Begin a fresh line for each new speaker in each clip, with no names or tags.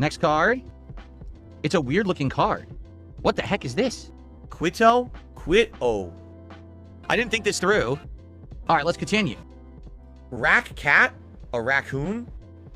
Next card. It's a weird looking card. What the heck is this?
Quito? Quito.
I didn't think this through. All right, let's continue.
Rack cat? A raccoon?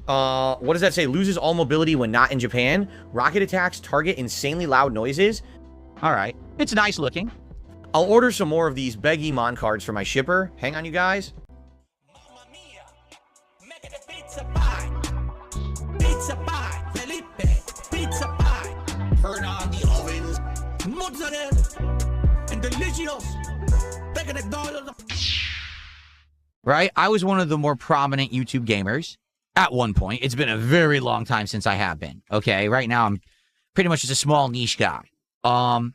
What does that say? Loses all mobility when not in Japan. Rocket attacks target insanely loud noises.
All right. It's nice looking.
I'll order some more of these Beggy Mon cards for my shipper. Hang on, you guys. Pizza pie, Felipe, pizza pie. Turn on the ovens, mozzarella, and delicious.
Right? I was one of the more prominent YouTube gamers at one point. It's been a very long time since I have been. Okay, right now I'm pretty much just a small niche guy. And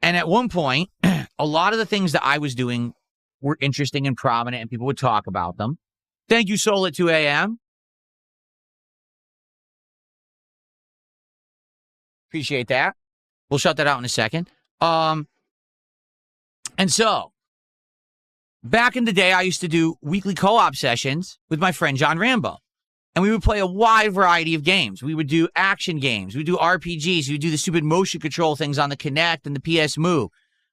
at one point, a lot of the things that I was doing were interesting and prominent, and people would talk about them. Thank you, Soul at 2 a.m. Appreciate that. We'll shut that out in a second. And so, back in the day, I used to do weekly co-op sessions with my friend John Rambo. And we would play a wide variety of games. We would do action games. We would do RPGs. We would do the stupid motion control things on the Kinect and the PS Move.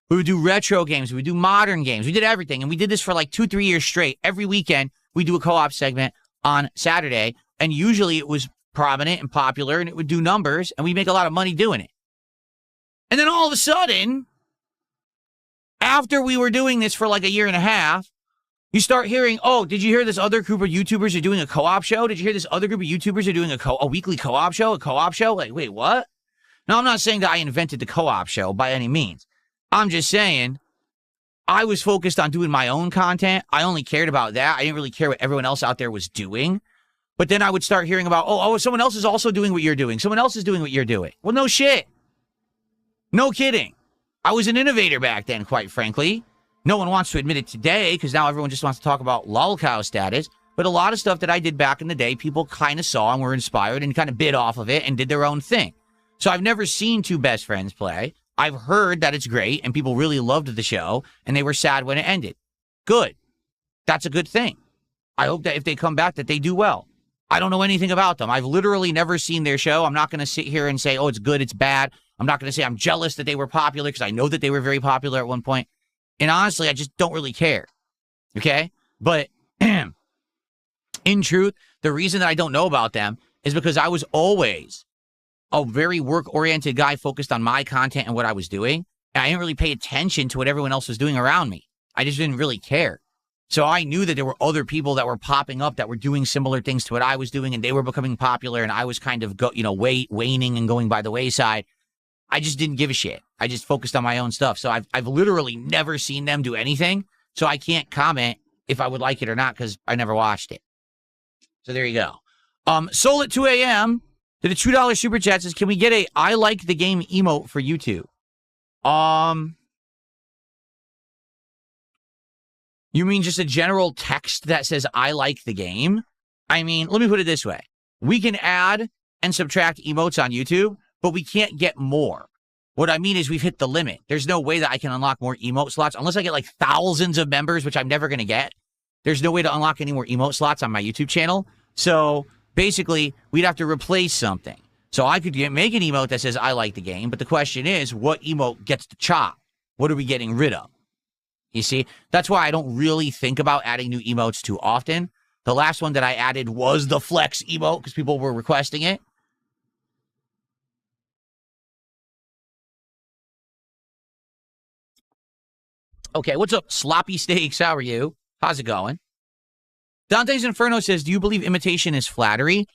We would do retro games. We would do modern games. We did everything. And we did this for like 2-3 years straight. Every weekend, we do a co-op segment on Saturday. And usually it was prominent and popular, and it would do numbers, and we'd make a lot of money doing it. And then all of a sudden, after we were doing this for like a year and a half, you start hearing, oh, did you hear this other group of YouTubers are doing a co-op show? Did you hear this other group of YouTubers are doing a weekly co-op show? A co-op show? Like, wait, what? Now, I'm not saying that I invented the co-op show by any means. I'm just saying I was focused on doing my own content. I only cared about that. I didn't really care what everyone else out there was doing. But then I would start hearing about, oh, someone else is also doing what you're doing. Someone else is doing what you're doing. Well, no shit. No kidding. I was an innovator back then, quite frankly. No one wants to admit it today because now everyone just wants to talk about lolcow status. But a lot of stuff that I did back in the day, people kind of saw and were inspired and kind of bit off of it and did their own thing. So I've never seen two best friends play. I've heard that it's great and people really loved the show and they were sad when it ended. Good. That's a good thing. I hope that if they come back that they do well. I don't know anything about them. I've literally never seen their show. I'm not going to sit here and say, oh, it's good, it's bad. I'm not going to say I'm jealous that they were popular because I know that they were very popular at one point. And honestly, I just don't really care. Okay? But in truth, the reason that I don't know about them is because I was always a very work-oriented guy focused on my content and what I was doing. And I didn't really pay attention to what everyone else was doing around me. I just didn't really care. So I knew that there were other people that were popping up that were doing similar things to what I was doing, and they were becoming popular, and I was kind of waning and going by the wayside. I just didn't give a shit. I just focused on my own stuff. So I've literally never seen them do anything. So I can't comment if I would like it or not because I never watched it. So there you go. Soul at 2 a.m. did a $2 super chat says, can we get a I like the game emote for YouTube? You mean just a general text that says, I like the game? I mean, let me put it this way. We can add and subtract emotes on YouTube, but we can't get more. What I mean is we've hit the limit. There's no way that I can unlock more emote slots unless I get like thousands of members, which I'm never going to get. There's no way to unlock any more emote slots on my YouTube channel. So basically, we'd have to replace something. So I could make an emote that says, I like the game, but the question is, what emote gets the chop? What are we getting rid of? You see, that's why I don't really think about adding new emotes too often. The last one that I added was the flex emote because people were requesting it. Okay, what's up, Sloppy Steaks? How are you? How's it going? Dante's Inferno says, do you believe imitation is flattery?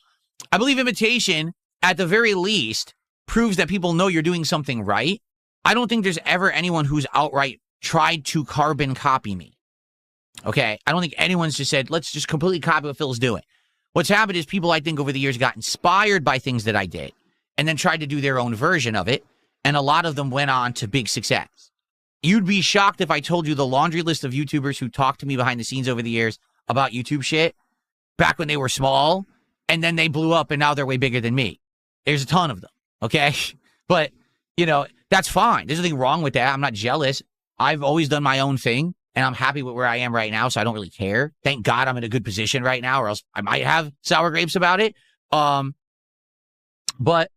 I believe imitation, at the very least, proves that people know you're doing something right. I don't think there's ever anyone who's outright tried to carbon copy me. Okay? I don't think anyone's just said, let's just completely copy what Phil's doing. What's happened is people, I think, over the years got inspired by things that I did and then tried to do their own version of it, and a lot of them went on to big success. You'd be shocked if I told you the laundry list of YouTubers who talked to me behind the scenes over the years about YouTube shit back when they were small, and then they blew up, and now they're way bigger than me. There's a ton of them, okay? But, you know, that's fine. There's nothing wrong with that. I'm not jealous. I've always done my own thing, and I'm happy with where I am right now, so I don't really care. Thank God I'm in a good position right now, or else I might have sour grapes about it. But,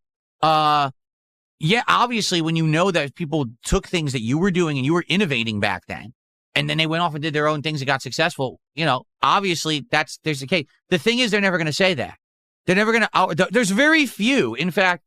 yeah, obviously, when you know that people took things that you were doing and you were innovating back then, and then they went off and did their own things and got successful, you know, obviously there's the case. The thing is, they're never going to say that. They're never going to, there's very few. In fact,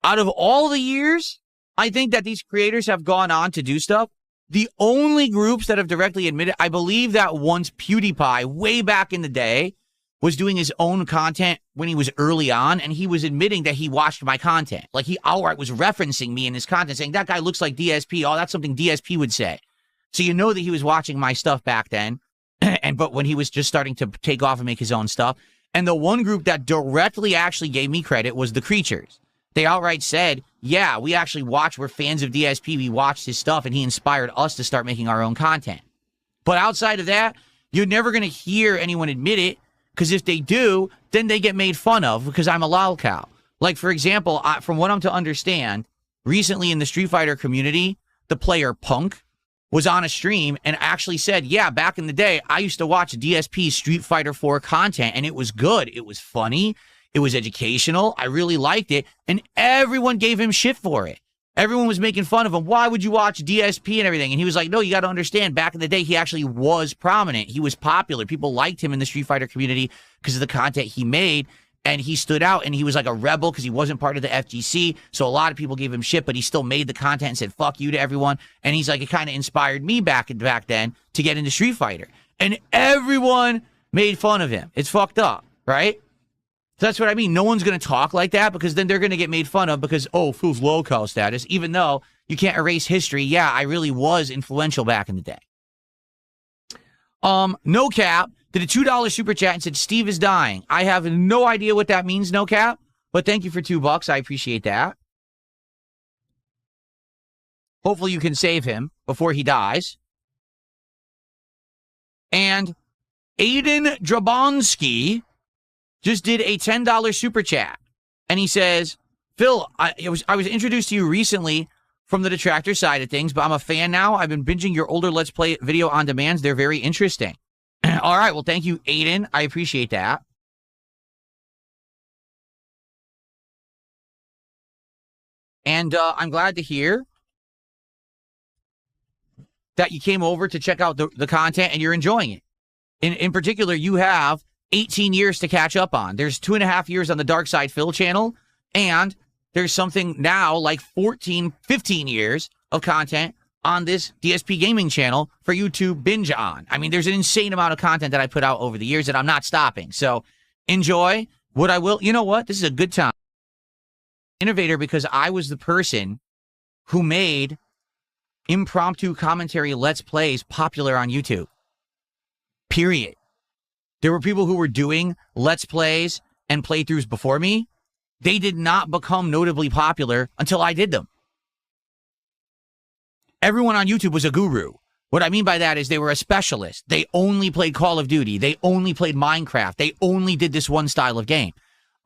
out of all the years, I think that these creators have gone on to do stuff. The only groups that have directly admitted, I believe that once PewDiePie, way back in the day, was doing his own content when he was early on, and he was admitting that he watched my content. Like, he outright was referencing me in his content, saying, that guy looks like DSP. Oh, that's something DSP would say. So you know that he was watching my stuff back then, but when he was just starting to take off and make his own stuff. And the one group that directly actually gave me credit was the Creatures. They outright said, yeah, we actually watch, we're fans of DSP, we watched his stuff, and he inspired us to start making our own content. But outside of that, you're never going to hear anyone admit it, because if they do, then they get made fun of because I'm a lolcow. Like, for example, from what I'm to understand, recently in the Street Fighter community, the player Punk was on a stream and actually said, yeah, back in the day, I used to watch DSP's Street Fighter 4 content, and it was good. It was funny. It was educational. I really liked it. And everyone gave him shit for it. Everyone was making fun of him. Why would you watch DSP and everything? And he was like, no, you got to understand, back in the day, he actually was prominent. He was popular. People liked him in the Street Fighter community because of the content he made. And he stood out, and he was like a rebel because he wasn't part of the FGC. So a lot of people gave him shit, but he still made the content and said, fuck you to everyone. And he's like, it kind of inspired me back then to get into Street Fighter. And everyone made fun of him. It's fucked up, right? So that's what I mean. No one's going to talk like that because then they're going to get made fun of because, oh, Phil's low-cow status, even though you can't erase history. Yeah, I really was influential back in the day. No Cap did a $2 super chat and said, Steve is dying. I have no idea what that means, No Cap, but thank you for $2. I appreciate that. Hopefully you can save him before he dies. And Aiden Drabonsky just did a $10 super chat. And he says, Phil, I was introduced to you recently from the detractor side of things, but I'm a fan now. I've been binging your older Let's Play video on demands. They're very interesting. All right, well, thank you, Aiden. I appreciate that. And I'm glad to hear that you came over to check out the content and you're enjoying it. In particular, you have 18 years to catch up on. There's 2.5 years on the Dark Side Phil channel, and there's something now like 15 years of content on this DSP gaming channel for you to binge on. I mean, there's an insane amount of content that I put out over the years that I'm not stopping. So enjoy what I will. You know what? This is a good time. Innovator, because I was the person who made impromptu commentary Let's Plays popular on YouTube. Period. There were people who were doing Let's Plays and playthroughs before me. They did not become notably popular until I did them. Everyone on YouTube was a guru. What I mean by that is they were a specialist. They only played Call of Duty. They only played Minecraft. They only did this one style of game.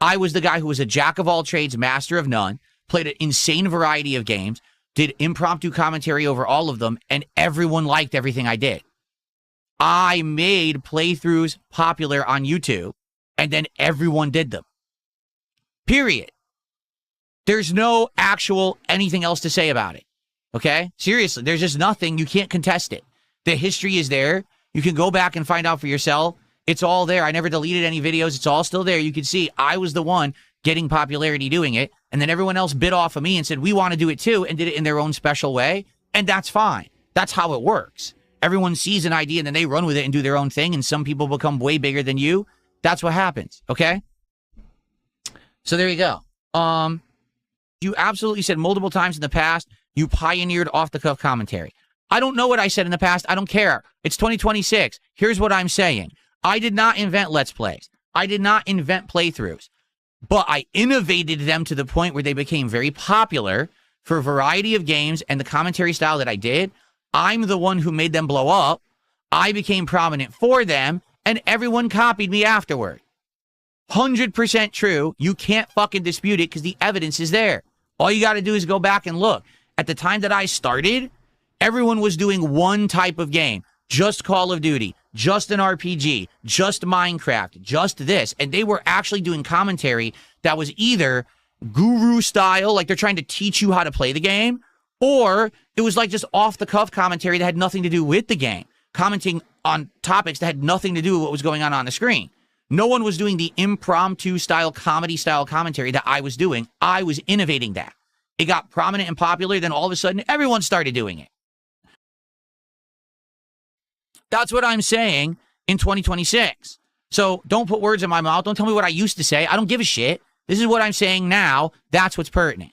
I was the guy who was a jack of all trades, master of none, played an insane variety of games, did impromptu commentary over all of them, and everyone liked everything I did. I made playthroughs popular on YouTube, and then everyone did them. Period. There's no actual anything else to say about it. Okay? Seriously, there's just nothing. You can't contest it. The history is there. You can go back and find out for yourself. It's all there. I never deleted any videos. It's all still there. You can see I was the one getting popularity doing it, and then everyone else bit off of me and said, we want to do it too, and did it in their own special way, and that's fine. That's how it works. Everyone sees an idea, and then they run with it and do their own thing, and some people become way bigger than you. That's what happens, okay? So there you go. You absolutely said multiple times in the past, you pioneered off-the-cuff commentary. I don't know what I said in the past. I don't care. It's 2026. Here's what I'm saying. I did not invent Let's Plays. I did not invent playthroughs. But I innovated them to the point where they became very popular for a variety of games and the commentary style that I did. I'm the one who made them blow up. I became prominent for them, and everyone copied me afterward. 100% true. You can't fucking dispute it because the evidence is there. All you got to do is go back and look. At the time that I started, everyone was doing one type of game. Just Call of Duty, just an RPG, just Minecraft, just this. And they were actually doing commentary that was either guru style, like they're trying to teach you how to play the game, or it was like just off the cuff commentary that had nothing to do with the game, commenting on topics that had nothing to do with what was going on the screen. No one was doing the impromptu style, comedy style commentary that I was doing. I was innovating that. It got prominent and popular. Then all of a sudden, everyone started doing it. That's what I'm saying in 2026. So don't put words in my mouth. Don't tell me what I used to say. I don't give a shit. This is what I'm saying now. That's what's pertinent.